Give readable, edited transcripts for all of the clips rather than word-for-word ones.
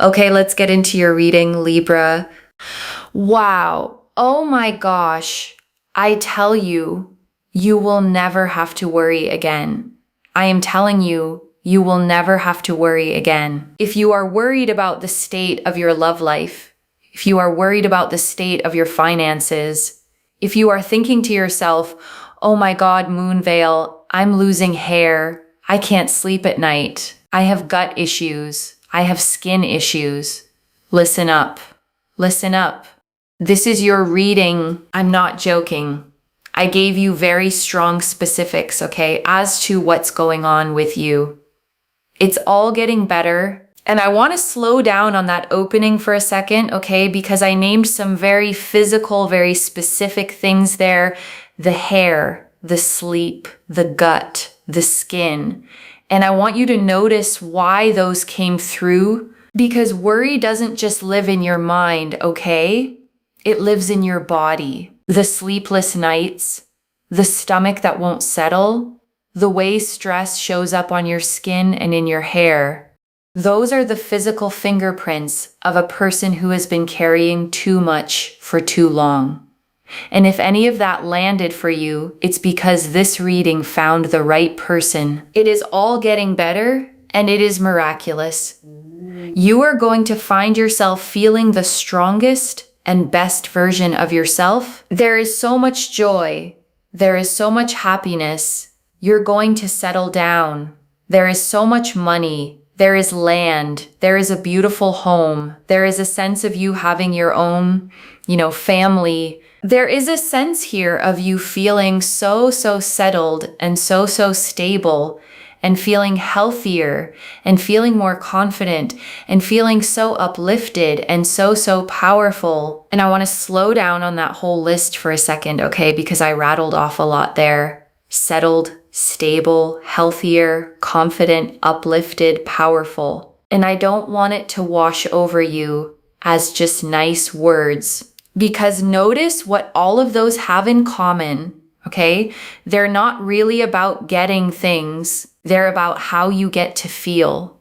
Okay, let's get into your reading, Libra. Wow. Oh my gosh. I tell you, you will never have to worry again. I am telling you, you will never have to worry again. If you are worried about the state of your love life, if you are worried about the state of your finances, if you are thinking to yourself, oh my God, Moonveil, I'm losing hair. I can't sleep at night. I have gut issues. I have skin issues. Listen up. Listen up. This is your reading. I'm not joking. I gave you very strong specifics, okay, as to what's going on with you. It's all getting better. And I want to slow down on that opening for a second, okay, because I named some very physical, very specific things there. The hair, the sleep, the gut, the skin. And I want you to notice why those came through, because worry doesn't just live in your mind, okay? It lives in your body. The sleepless nights, the stomach that won't settle, the way stress shows up on your skin and in your hair. Those are the physical fingerprints of a person who has been carrying too much for too long. And if any of that landed for you, it's because this reading found the right person. It is all getting better, and it is miraculous. You are going to find yourself feeling the strongest and best version of yourself. There is so much joy. There is so much happiness. You're going to settle down. There is so much money. There is land. There is a beautiful home. There is a sense of you having your own, family. There is a sense here of you feeling so settled and so stable and feeling healthier and feeling more confident and feeling so uplifted and so powerful. And I want to slow down on that whole list for a second, okay? Because I rattled off a lot there. Settled, stable, healthier, confident, uplifted, powerful. And I don't want it to wash over you as just nice words. Because notice what all of those have in common, okay? They're not really about getting things. They're about how you get to feel.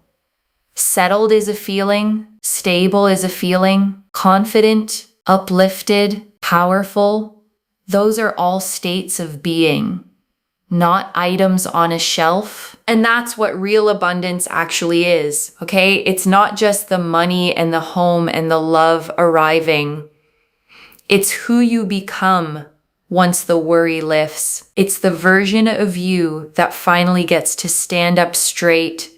Settled is a feeling. Stable is a feeling. Confident, uplifted, powerful. Those are all states of being, not items on a shelf. And that's what real abundance actually is, okay? It's not just the money and the home and the love arriving. It's who you become once the worry lifts. It's the version of you that finally gets to stand up straight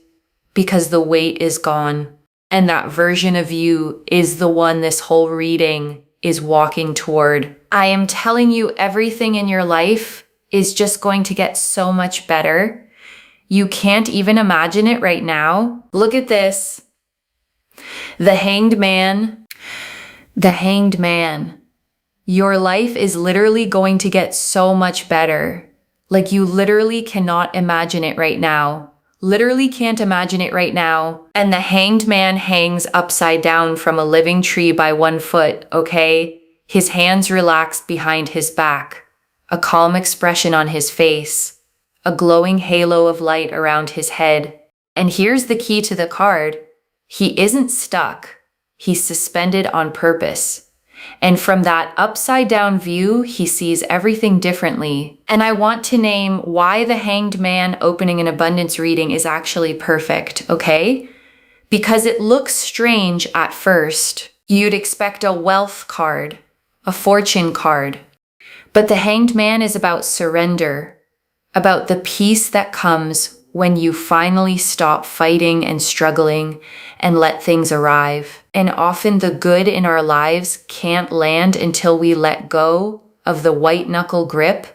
because the weight is gone. And that version of you is the one this whole reading is walking toward. I am telling you, everything in your life is just going to get so much better. You can't even imagine it right now. Look at this. The Hanged Man. The Hanged Man. Your life is literally going to get so much better. Like, you literally cannot imagine it right now. Literally can't imagine it right now. And the Hanged Man hangs upside down from a living tree by 1 foot, okay? His hands relaxed behind his back. A calm expression on his face. A glowing halo of light around his head. And here's the key to the card. He isn't stuck. He's suspended on purpose. And from that upside down view, he sees everything differently. And I want to name why the Hanged Man opening an abundance reading is actually perfect, okay? Because it looks strange at first. You'd expect a wealth card, a fortune card. But the Hanged Man is about surrender, about the peace that comes when you finally stop fighting and struggling and let things arrive. And often the good in our lives can't land until we let go of the white knuckle grip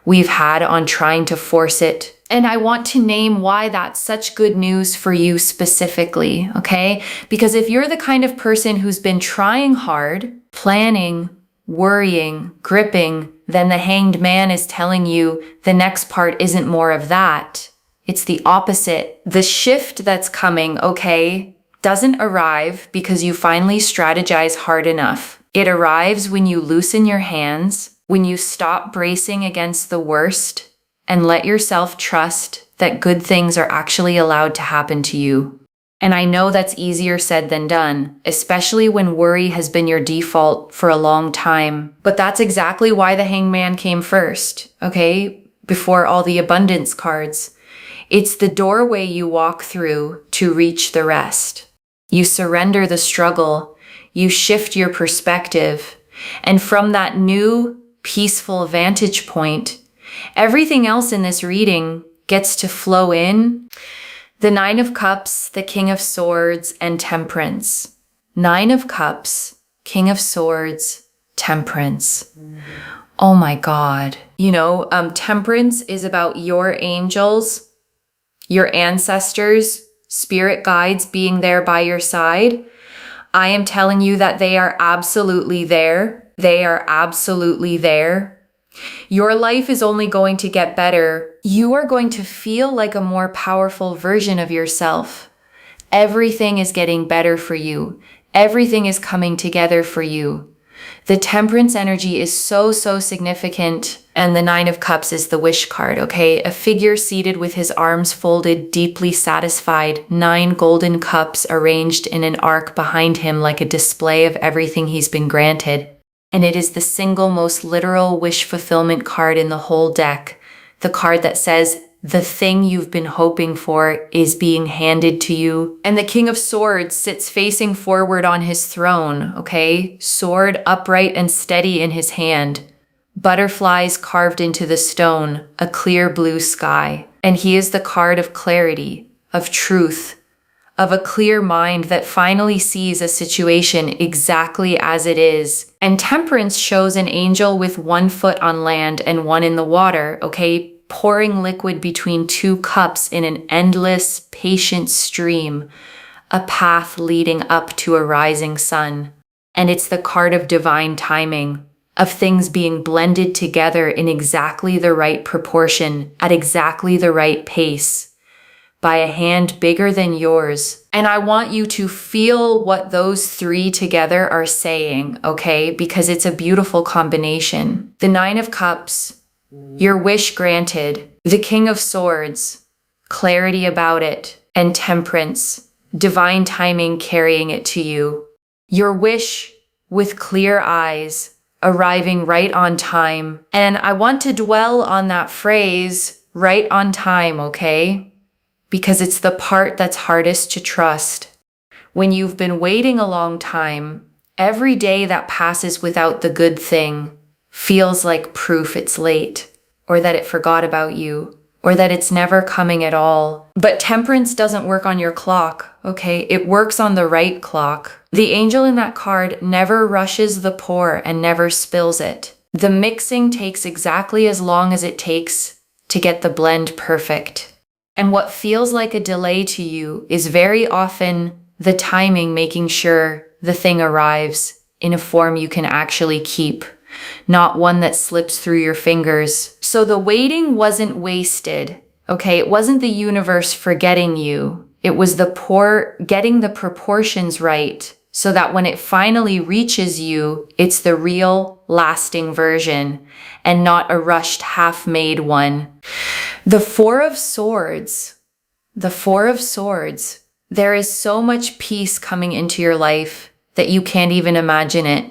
we've had on trying to force it. And I want to name why that's such good news for you specifically, okay? Because if you're the kind of person who's been trying hard, planning, worrying, gripping, then the Hanged Man is telling you the next part isn't more of that. It's the opposite. The shift that's coming, okay, doesn't arrive because you finally strategize hard enough. It arrives when you loosen your hands, when you stop bracing against the worst, and let yourself trust that good things are actually allowed to happen to you. And I know that's easier said than done, especially when worry has been your default for a long time. But that's exactly why the Hangman came first, okay? Before all the abundance cards. It's the doorway you walk through to reach the rest. You surrender the struggle, you shift your perspective, and from that new, peaceful vantage point, everything else in this reading gets to flow in. The Nine of Cups, the King of Swords, and Temperance. Nine of Cups, King of Swords, Temperance. Oh my God. Temperance is about your angels, your ancestors, spirit guides being there by your side. I am telling you that they are absolutely there. They are absolutely there. Your life is only going to get better. You are going to feel like a more powerful version of yourself. Everything is getting better for you. Everything is coming together for you. The Temperance energy is so significant. And the Nine of Cups is the wish card, okay? A figure seated with his arms folded, deeply satisfied, 9 golden cups arranged in an arc behind him like a display of everything he's been granted. And it is the single most literal wish fulfillment card in the whole deck. The card that says, the thing you've been hoping for is being handed to you. And the King of Swords sits facing forward on his throne, okay? Sword upright and steady in his hand. Butterflies carved into the stone, a clear blue sky. And he is the card of clarity, of truth, of a clear mind that finally sees a situation exactly as it is. And Temperance shows an angel with 1 foot on land and 1 in the water, okay? Pouring liquid between 2 cups in an endless, patient stream, a path leading up to a rising sun. And it's the card of divine timing, of things being blended together in exactly the right proportion, at exactly the right pace, by a hand bigger than yours. And I want you to feel what those 3 together are saying, okay? Because it's a beautiful combination. The Nine of Cups, your wish granted. The King of Swords, clarity about it. And Temperance, divine timing carrying it to you. Your wish with clear eyes, arriving right on time. And I want to dwell on that phrase, right on time, okay? Because it's the part that's hardest to trust. When you've been waiting a long time, every day that passes without the good thing feels like proof it's late, or that it forgot about you, or that it's never coming at all. But Temperance doesn't work on your clock, okay? It works on the right clock. The angel in that card never rushes the pour and never spills it. The mixing takes exactly as long as it takes to get the blend perfect. And what feels like a delay to you is very often the timing making sure the thing arrives in a form you can actually keep, not one that slips through your fingers. So the waiting wasn't wasted, okay? It wasn't the universe forgetting you. It was getting the proportions right so that when it finally reaches you, it's the real, lasting version and not a rushed, half-made one. The Four of Swords, there is so much peace coming into your life that you can't even imagine it.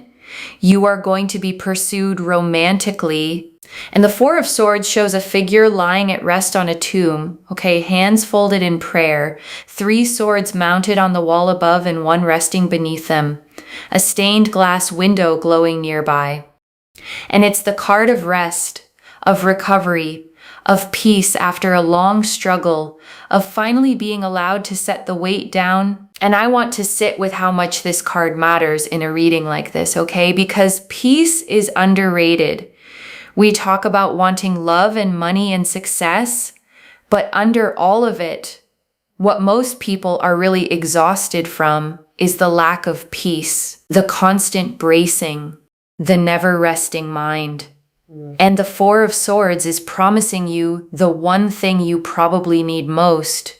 You are going to be pursued romantically. And the Four of Swords shows a figure lying at rest on a tomb, okay, hands folded in prayer, 3 swords mounted on the wall above and 1 resting beneath them, a stained glass window glowing nearby. And it's the card of rest, of recovery, of peace after a long struggle, of finally being allowed to set the weight down. And I want to sit with how much this card matters in a reading like this, okay? Because peace is underrated. We talk about wanting love and money and success, but under all of it, what most people are really exhausted from is the lack of peace, the constant bracing, the never resting mind. And the Four of Swords is promising you the one thing you probably need most,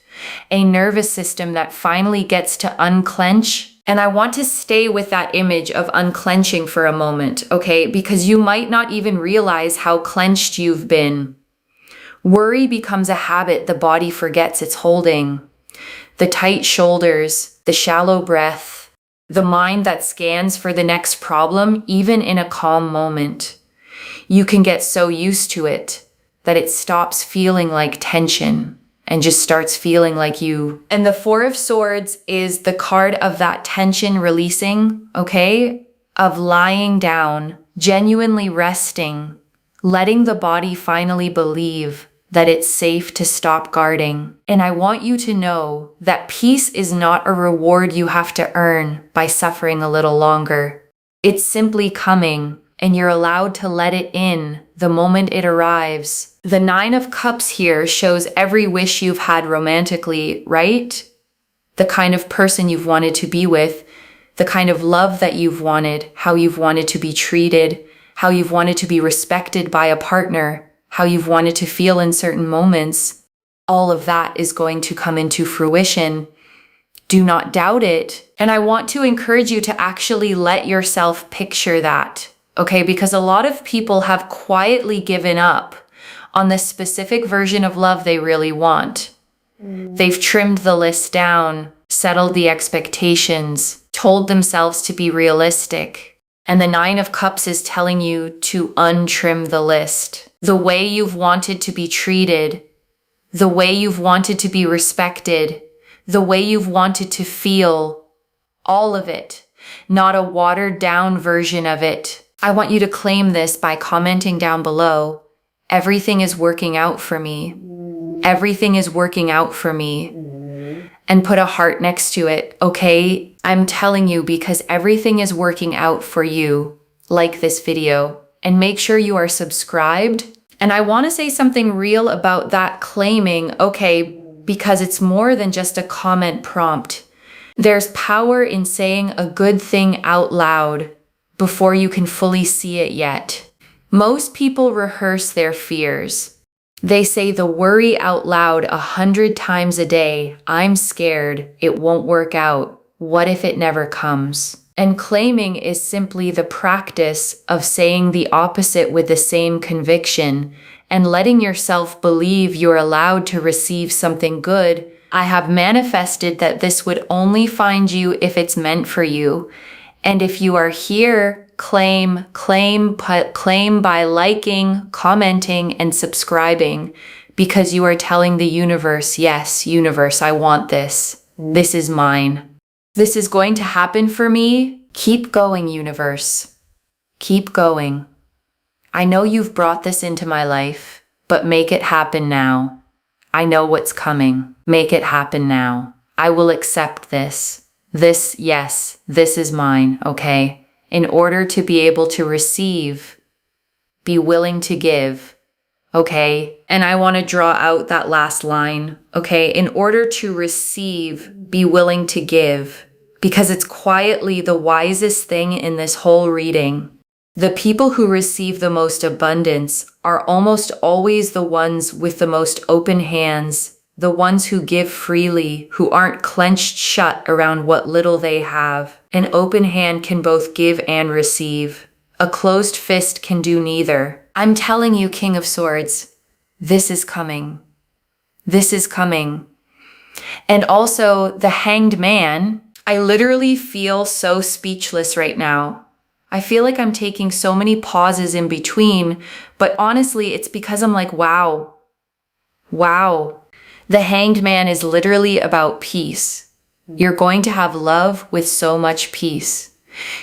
a nervous system that finally gets to unclench. And I want to stay with that image of unclenching for a moment, okay? Because you might not even realize how clenched you've been. Worry becomes a habit the body forgets it's holding. the tight shoulders, the shallow breath, the mind that scans for the next problem, even in a calm moment. You can get so used to it that it stops feeling like tension and just starts feeling like you. And the Four of Swords is the card of that tension releasing, okay? Of lying down, genuinely resting, letting the body finally believe that it's safe to stop guarding. And I want you to know that peace is not a reward you have to earn by suffering a little longer. It's simply coming, and you're allowed to let it in the moment it arrives. The Nine of Cups here shows every wish you've had romantically, right? The kind of person you've wanted to be with, the kind of love that you've wanted, how you've wanted to be treated, how you've wanted to be respected by a partner, how you've wanted to feel in certain moments. All of that is going to come into fruition. Do not doubt it. And I want to encourage you to actually let yourself picture that, okay? Because a lot of people have quietly given up on the specific version of love they really want. They've trimmed the list down, settled the expectations, told themselves to be realistic. And the Nine of Cups is telling you to untrim the list. The way you've wanted to be treated, the way you've wanted to be respected, the way you've wanted to feel, all of it, not a watered down version of it. I want you to claim this by commenting down below. Everything is working out for me. Everything is working out for me. And put a heart next to it, okay? I'm telling you because everything is working out for you. Like this video. And make sure you are subscribed. And I want to say something real about that claiming, okay, because it's more than just a comment prompt. There's power in saying a good thing out loud before you can fully see it yet. Most people rehearse their fears. They say the worry out loud 100 times a day. I'm scared. It won't work out. What if it never comes? And claiming is simply the practice of saying the opposite with the same conviction and letting yourself believe you're allowed to receive something good. I have manifested that this would only find you if it's meant for you. And if you are here, claim by liking, commenting, and subscribing because you are telling the universe, yes, universe, I want this. This is mine. This is going to happen for me. Keep going, universe. Keep going. I know you've brought this into my life, but make it happen now. I know what's coming. Make it happen now. I will accept this. This, yes, this is mine, okay? In order to be able to receive, be willing to give, okay? And I want to draw out that last line, okay? In order to receive, be willing to give, because it's quietly the wisest thing in this whole reading. The people who receive the most abundance are almost always the ones with the most open hands, the ones who give freely, who aren't clenched shut around what little they have. An open hand can both give and receive. A closed fist can do neither. I'm telling you, King of Swords, this is coming. This is coming. And also, the Hanged Man, I literally feel so speechless right now. I feel like I'm taking so many pauses in between, but honestly, it's because I'm like, wow. Wow. The Hanged Man is literally about peace. You're going to have love with so much peace.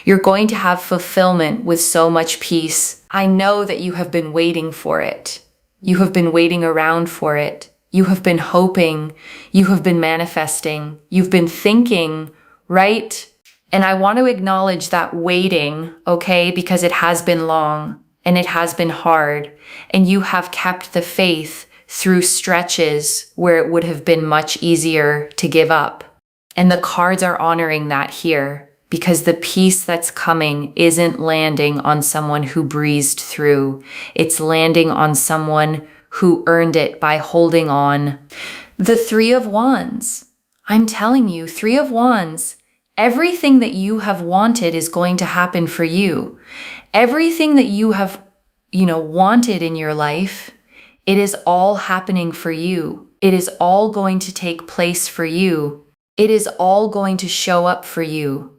You're going to have fulfillment with so much peace. I know that you have been waiting for it. You have been waiting around for it. You have been hoping. You have been manifesting. You've been thinking, right? And I want to acknowledge that waiting, okay? Because it has been long and it has been hard. And you have kept the faith through stretches where it would have been much easier to give up. And the cards are honoring that here because the peace that's coming isn't landing on someone who breezed through. It's landing on someone who earned it by holding on. The Three of Wands. I'm telling you, Three of Wands. Everything that you have wanted is going to happen for you. Everything that you have, wanted in your life, it is all happening for you. It is all going to take place for you. It is all going to show up for you.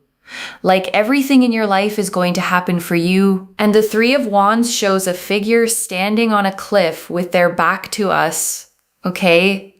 Like everything in your life is going to happen for you. And the Three of Wands shows a figure standing on a cliff with their back to us, okay?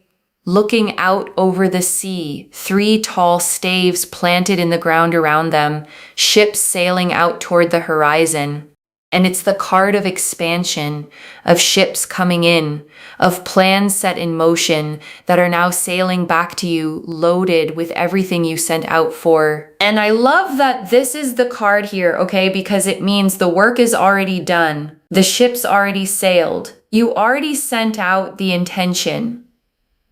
Looking out over the sea, 3 tall staves planted in the ground around them, ships sailing out toward the horizon. And it's the card of expansion, of ships coming in, of plans set in motion that are now sailing back to you, loaded with everything you sent out for. And I love that this is the card here, okay, because it means the work is already done. The ship's already sailed. You already sent out the intention,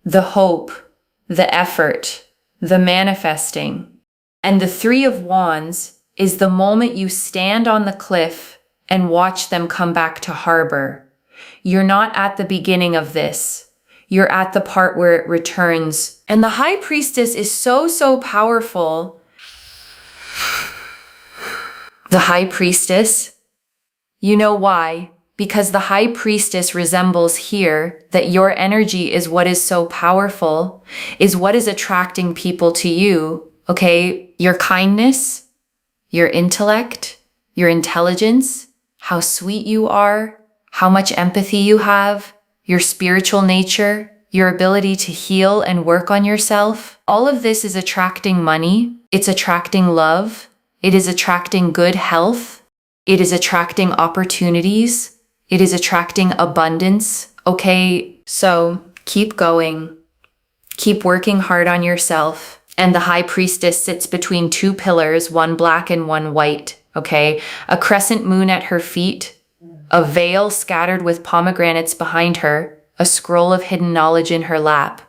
the hope, the effort, the manifesting. And the Three of Wands is the moment you stand on the cliff and watch them come back to harbor. You're not at the beginning of this. You're at the part where it returns. And the High Priestess is so powerful. The High Priestess, you know why? Because the High Priestess resembles here that your energy is what is so powerful, is what is attracting people to you, okay? Your kindness, your intellect, your intelligence, how sweet you are, how much empathy you have, your spiritual nature, your ability to heal and work on yourself. All of this is attracting money. It's attracting love. It is attracting good health. It is attracting opportunities. It is attracting abundance. Okay, so keep going. Keep working hard on yourself. And the High Priestess sits between 2 pillars, one black and one white. Okay, a crescent moon at her feet, a veil scattered with pomegranates behind her, a scroll of hidden knowledge in her lap.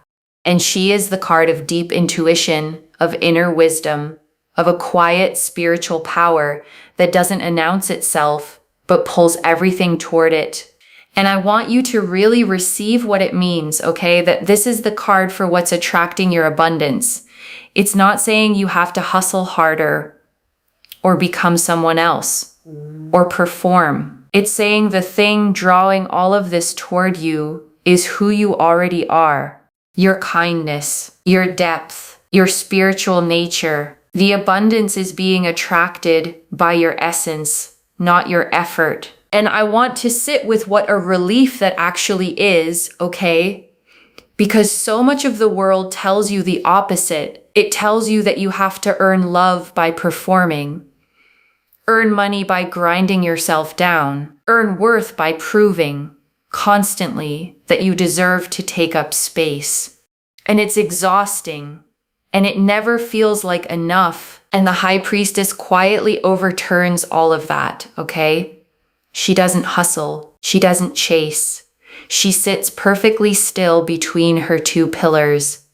And she is the card of deep intuition, of inner wisdom, of a quiet spiritual power that doesn't announce itself, but pulls everything toward it. And I want you to really receive what it means, okay? That this is the card for what's attracting your abundance. It's not saying you have to hustle harder, or become someone else, or perform. It's saying the thing drawing all of this toward you is who you already are. Your kindness, your depth, your spiritual nature. The abundance is being attracted by your essence, not your effort. And I want to sit with what a relief that actually is, okay? Because so much of the world tells you the opposite. It tells you that you have to earn love by performing, earn money by grinding yourself down, earn worth by proving constantly that you deserve to take up space. And it's exhausting, and it never feels like enough. And the High Priestess quietly overturns all of that, okay? She doesn't hustle. She doesn't chase. She sits perfectly still between her 2 pillars.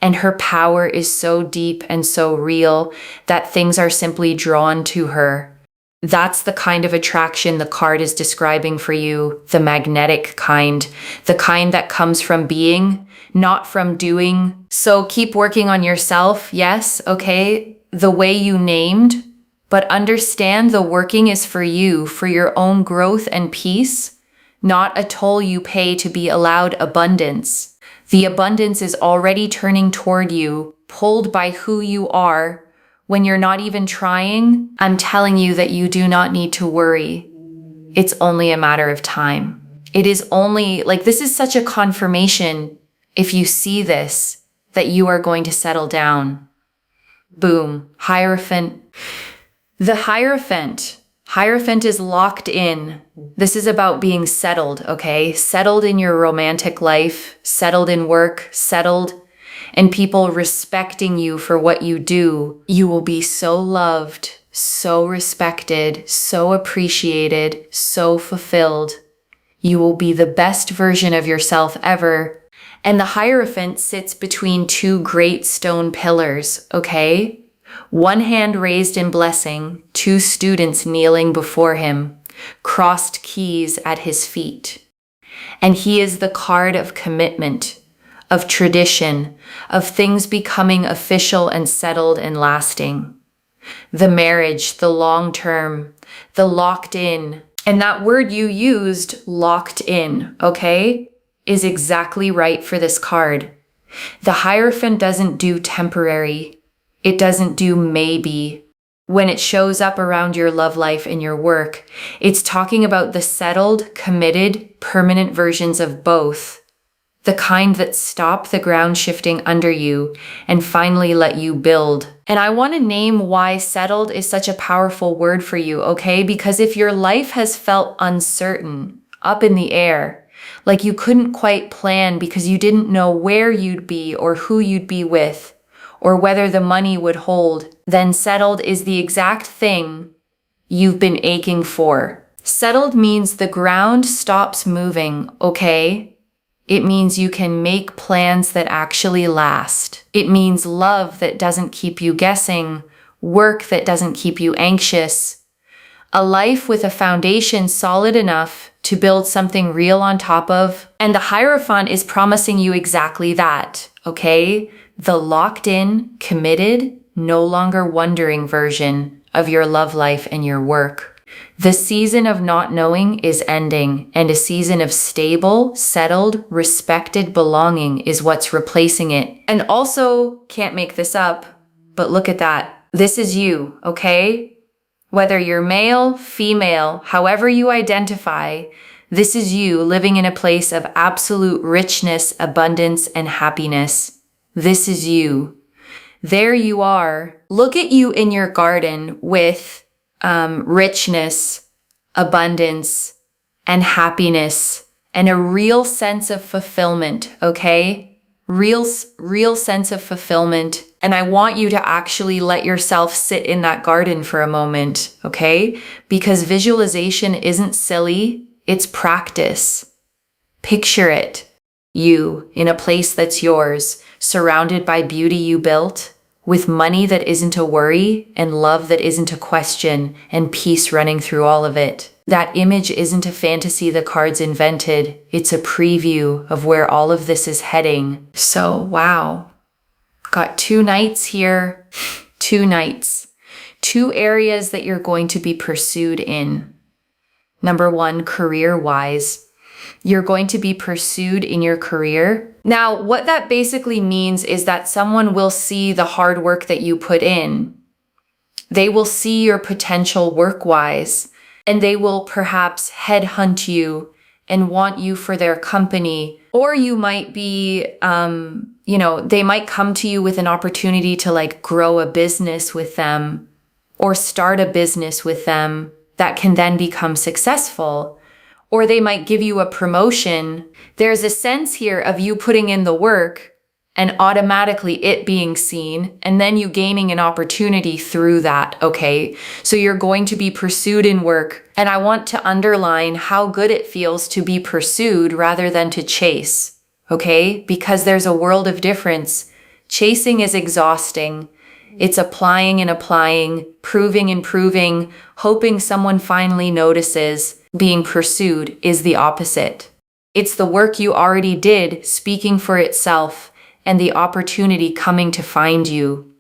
And her power is so deep and so real that things are simply drawn to her. That's the kind of attraction the card is describing for you, the magnetic kind, the kind that comes from being, not from doing. So keep working on yourself, yes, okay, the way you named, but understand the working is for you, for your own growth and peace, not a toll you pay to be allowed abundance. The abundance is already turning toward you, pulled by who you are. When you're not even trying, I'm telling you that you do not need to worry. It's only a matter of time. It is only, like, this is such a confirmation, if you see this, that you are going to settle down. Boom. Hierophant. The Hierophant is locked in. This is about being settled, okay? Settled in your romantic life, settled in work, settled, and people respecting you for what you do. You will be so loved, so respected, so appreciated, so fulfilled. You will be the best version of yourself ever. And the Hierophant sits between 2 great stone pillars, okay? One hand raised in blessing, 2 students kneeling before him, crossed keys at his feet. And he is the card of commitment, of tradition, of things becoming official and settled and lasting. The marriage, the long term, the locked in. And that word you used, locked in, okay, is exactly right for this card. The Hierophant doesn't do temporary. It doesn't do maybe. When it shows up around your love life and your work, it's talking about the settled, committed, permanent versions of both. The kind that stop the ground shifting under you and finally let you build. And I want to name why settled is such a powerful word for you, okay? Because if your life has felt uncertain, up in the air, like you couldn't quite plan because you didn't know where you'd be or who you'd be with, or whether the money would hold, then settled is the exact thing you've been aching for. Settled means the ground stops moving, okay? It means you can make plans that actually last. It means love that doesn't keep you guessing, work that doesn't keep you anxious, a life with a foundation solid enough to build something real on top of. And the Hierophant is promising you exactly that, okay? The locked in, committed, no longer wondering version of your love life and your work. The season of not knowing is ending, and a season of stable, settled, respected belonging is what's replacing it. And also, can't make this up, but look at that. This is you, okay? Whether you're male, female, however you identify, this is you living in a place of absolute richness, abundance, and happiness. This is you. There you are. Look at you in your garden with richness, abundance, and happiness, and a real sense of fulfillment, okay? Real sense of fulfillment. And I want you to actually let yourself sit in that garden for a moment, okay? Because visualization isn't silly, it's practice. Picture it. You in a place that's yours, surrounded by beauty you built, with money that isn't a worry, and love that isn't a question, and peace running through all of it. That image isn't a fantasy the cards invented. It's a preview of where all of this is heading. So, wow. Got 2 nights here. 2 nights. 2 areas that you're going to be pursued in. Number 1, career-wise. You're going to be pursued in your career. Now, what that basically means is that someone will see the hard work that you put in. They will see your potential work-wise, and they will perhaps headhunt you and want you for their company. Or you might be, they might come to you with an opportunity to grow a business with them or start a business with them that can then become successful. Or they might give you a promotion. There's a sense here of you putting in the work and automatically it being seen, and then you gaining an opportunity through that, okay? So you're going to be pursued in work, and I want to underline how good it feels to be pursued rather than to chase, okay? Because there's a world of difference. Chasing is exhausting. It's applying and applying, proving and proving, hoping someone finally notices. Being pursued is the opposite. It's the work you already did speaking for itself and the opportunity coming to find you.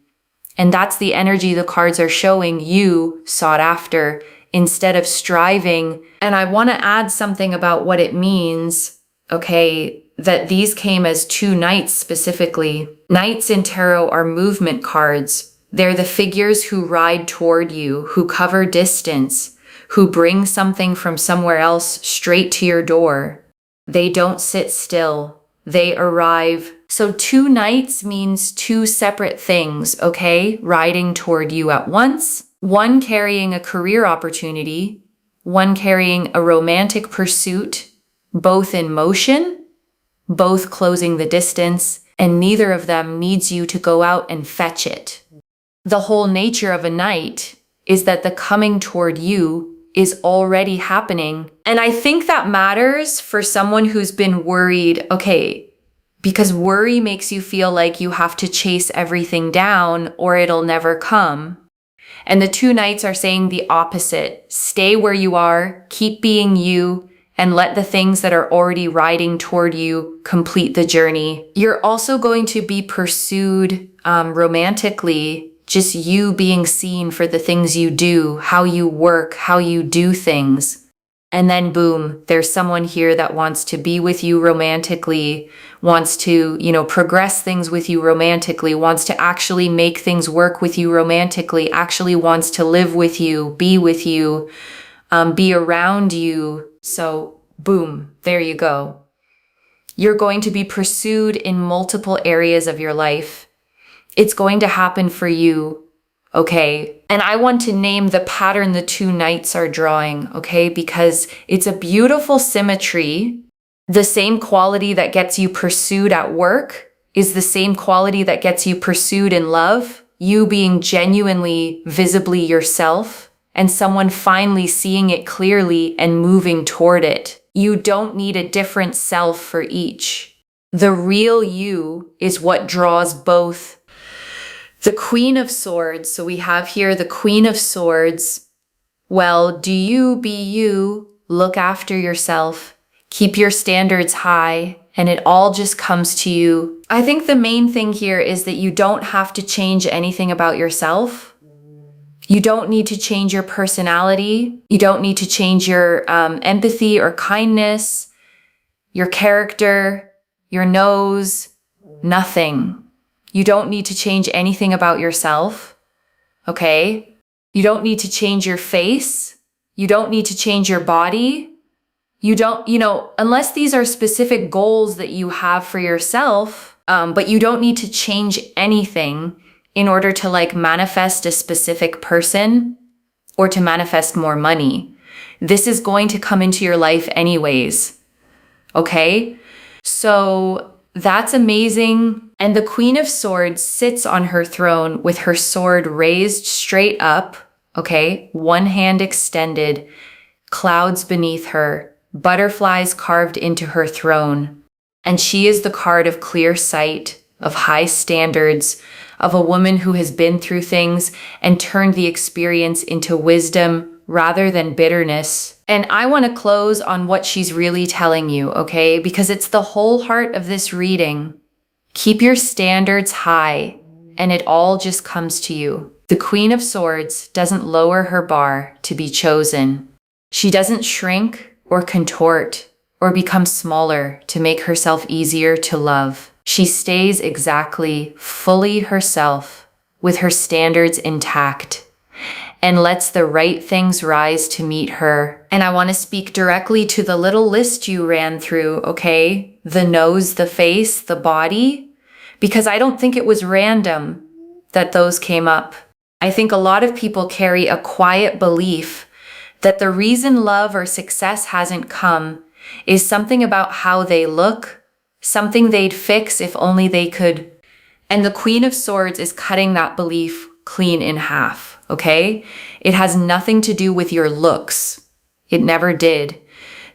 And that's the energy the cards are showing you sought after instead of striving. And I want to add something about what it means, okay, that these came as 2 knights specifically. Knights in tarot are movement cards. They're the figures who ride toward you, who cover distance, who bring something from somewhere else straight to your door. They don't sit still. They arrive. So 2 knights means 2 separate things, okay? Riding toward you at once. One carrying a career opportunity, one carrying a romantic pursuit, both in motion, both closing the distance, and neither of them needs you to go out and fetch it. The whole nature of a knight is that the coming toward you is already happening. And I think that matters for someone who's been worried, okay, because worry makes you feel like you have to chase everything down or it'll never come. And the 2 knights are saying the opposite. Stay where you are, keep being you, and let the things that are already riding toward you complete the journey. You're also going to be pursued romantically. Just you being seen for the things you do, how you work, how you do things. And then boom, there's someone here that wants to be with you romantically, wants to, progress things with you romantically, wants to actually make things work with you romantically, actually wants to live with you, be around you. So boom, there you go. You're going to be pursued in multiple areas of your life. It's going to happen for you. Okay. And I want to name the pattern the two knights are drawing, okay? Because it's a beautiful symmetry. The same quality that gets you pursued at work is the same quality that gets you pursued in love. You being genuinely, visibly yourself, and someone finally seeing it clearly and moving toward it. You don't need a different self for each. The real you is what draws both. The Queen of Swords, so we have here the Queen of Swords. Well, do you be you, look after yourself, keep your standards high, and it all just comes to you. I think the main thing here is that you don't have to change anything about yourself. You don't need to change your personality. You don't need to change your empathy or kindness, your character, your nose, nothing. You don't need to change anything about yourself, okay? You don't need to change your face. You don't need to change your body. You don't, unless these are specific goals that you have for yourself, but you don't need to change anything in order to manifest a specific person or to manifest more money. This is going to come into your life anyways, okay? So that's amazing. And the Queen of Swords sits on her throne with her sword raised straight up, okay? One hand extended, clouds beneath her, butterflies carved into her throne. And she is the card of clear sight, of high standards, of a woman who has been through things and turned the experience into wisdom rather than bitterness. And I want to close on what she's really telling you, okay? Because it's the whole heart of this reading. Keep your standards high, and it all just comes to you. The Queen of Swords doesn't lower her bar to be chosen. She doesn't shrink or contort or become smaller to make herself easier to love. She stays exactly, fully herself, with her standards intact, and lets the right things rise to meet her. And I want to speak directly to the little list you ran through, okay? The nose, the face, the body, because I don't think it was random that those came up. I think a lot of people carry a quiet belief that the reason love or success hasn't come is something about how they look, something they'd fix if only they could. And the Queen of Swords is cutting that belief clean in half, okay? It has nothing to do with your looks. It never did.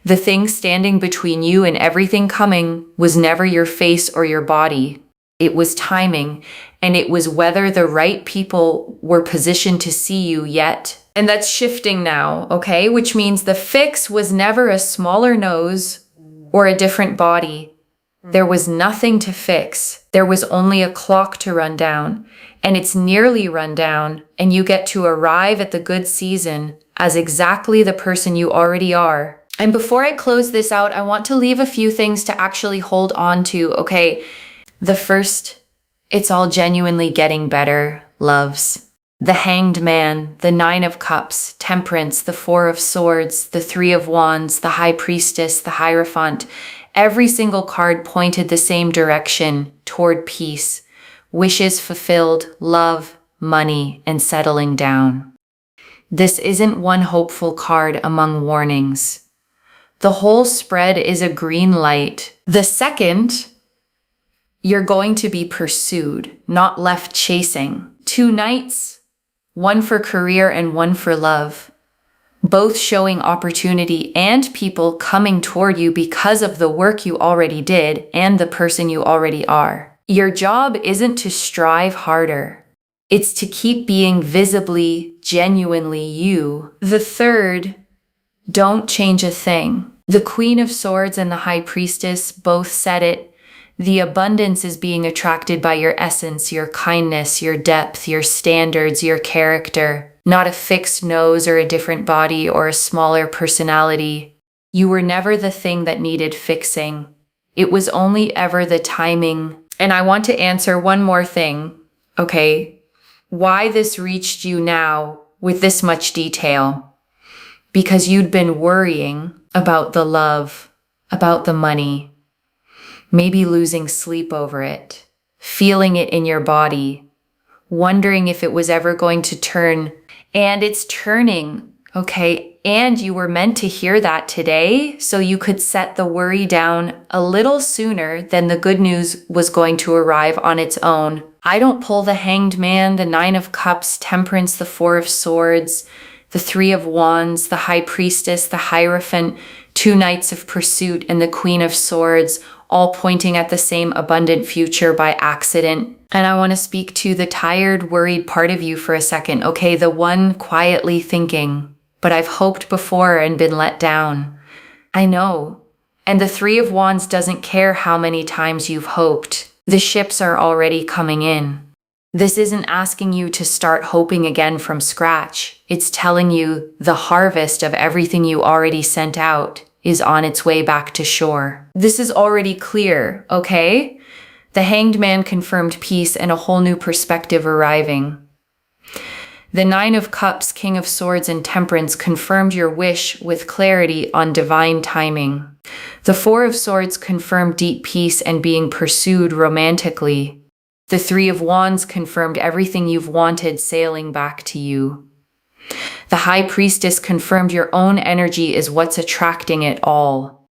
The thing standing between you and everything coming was never your face or your body. It was timing, and it was whether the right people were positioned to see you yet. And that's shifting now, okay? Which means the fix was never a smaller nose or a different body. There was nothing to fix. There was only a clock to run down, and it's nearly run down, and you get to arrive at the good season as exactly the person you already are. And before I close this out, I want to leave a few things to actually hold on to, okay? The first, it's all genuinely getting better, loves. The Hanged Man, the Nine of Cups, Temperance, the Four of Swords, the Three of Wands, the High Priestess, the Hierophant. Every single card pointed the same direction, toward peace, wishes fulfilled, love, money, and settling down. This isn't one hopeful card among warnings. The whole spread is a green light. The second, you're going to be pursued, not left chasing. Two knights, one for career and one for love, both showing opportunity and people coming toward you because of the work you already did and the person you already are. Your job isn't to strive harder. It's to keep being visibly, genuinely you. The third, don't change a thing. The Queen of Swords and the High Priestess both said it. The abundance is being attracted by your essence, your kindness, your depth, your standards, your character. not a fixed nose or a different body or a smaller personality. You were never the thing that needed fixing. It was only ever the timing. And I want to answer one more thing, okay? Why this reached you now with this much detail? Because you'd been worrying about the love, about the money, maybe losing sleep over it, feeling it in your body, wondering if it was ever going to turn. And it's turning, okay? And you were meant to hear that today so you could set the worry down a little sooner than the good news was going to arrive on its own. I don't pull the Hanged Man, the Nine of Cups, Temperance, the Four of Swords, the Three of Wands, the High Priestess, the Hierophant, two Knights of Pursuit, and the Queen of Swords, all pointing at the same abundant future by accident. And I want to speak to the tired, worried part of you for a second, okay? The one quietly thinking, but I've hoped before and been let down. I know. And the Three of Wands doesn't care how many times you've hoped. The ships are already coming in. This isn't asking you to start hoping again from scratch. It's telling you the harvest of everything you already sent out is on its way back to shore. This is already clear, okay? The Hanged Man confirmed peace and a whole new perspective arriving. The Nine of Cups, King of Swords, and Temperance confirmed your wish with clarity on divine timing. The Four of Swords confirmed deep peace and being pursued romantically. The Three of Wands confirmed everything you've wanted sailing back to you. The High Priestess confirmed your own energy is what's attracting it all.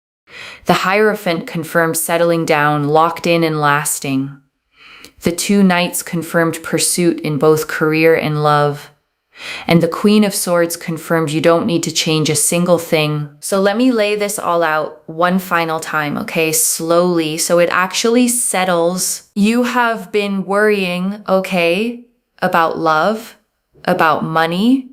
The Hierophant confirmed settling down, locked in and lasting. The two Knights confirmed pursuit in both career and love. And the Queen of Swords confirmed you don't need to change a single thing. So let me lay this all out one final time, okay? Slowly, so it actually settles. You have been worrying, okay, about love, about money,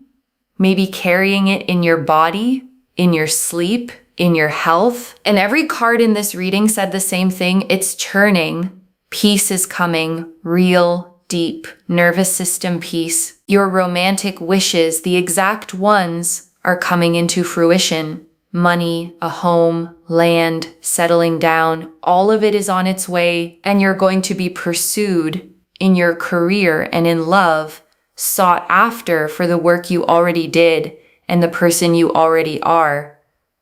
maybe carrying it in your body, in your sleep, in your health. And every card in this reading said the same thing. It's churning. Peace is coming. Real, deep, nervous system peace. Your romantic wishes, the exact ones, are coming into fruition. Money, a home, land, settling down, all of it is on its way, and you're going to be pursued in your career and in love, sought after for the work you already did and the person you already are,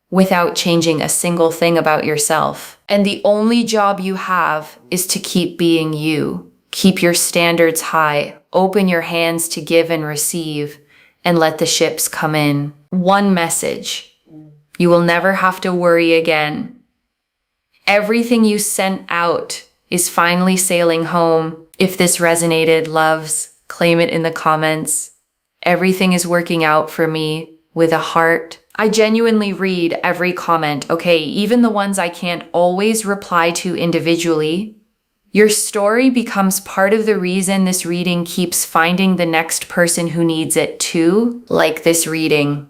without changing a single thing about yourself. And the only job you have is to keep being you. Keep your standards high, open your hands to give and receive, and let the ships come in. One message: you will never have to worry again. Everything you sent out is finally sailing home. If this resonated, loves, claim it in the comments. Everything is working out for me with a heart. I genuinely read every comment, okay? Even the ones I can't always reply to individually. Your story becomes part of the reason this reading keeps finding the next person who needs it too, like this reading.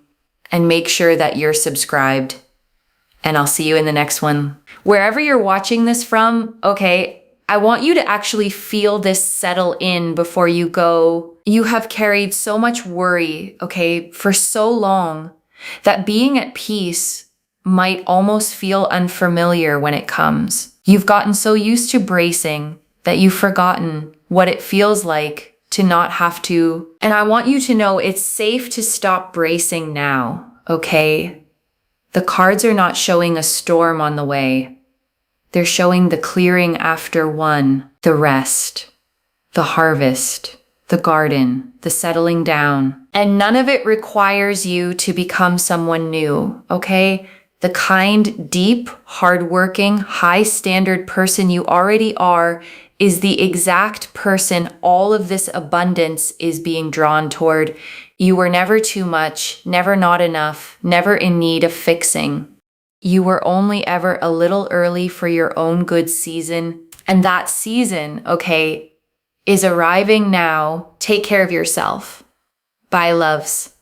And make sure that you're subscribed. And I'll see you in the next one. Wherever you're watching this from, okay, I want you to actually feel this settle in before you go. You have carried so much worry, okay, for so long that being at peace might almost feel unfamiliar when it comes. You've gotten so used to bracing that you've forgotten what it feels like to not have to. And I want you to know it's safe to stop bracing now, okay? The cards are not showing a storm on the way. They're showing the clearing after one, the rest, the harvest, the garden, the settling down. And none of it requires you to become someone new, okay? The kind, deep, hardworking, high-standard person you already are is the exact person all of this abundance is being drawn toward. You were never too much, never not enough, never in need of fixing. You were only ever a little early for your own good season. And that season, okay, is arriving now. Take care of yourself. Bye, loves.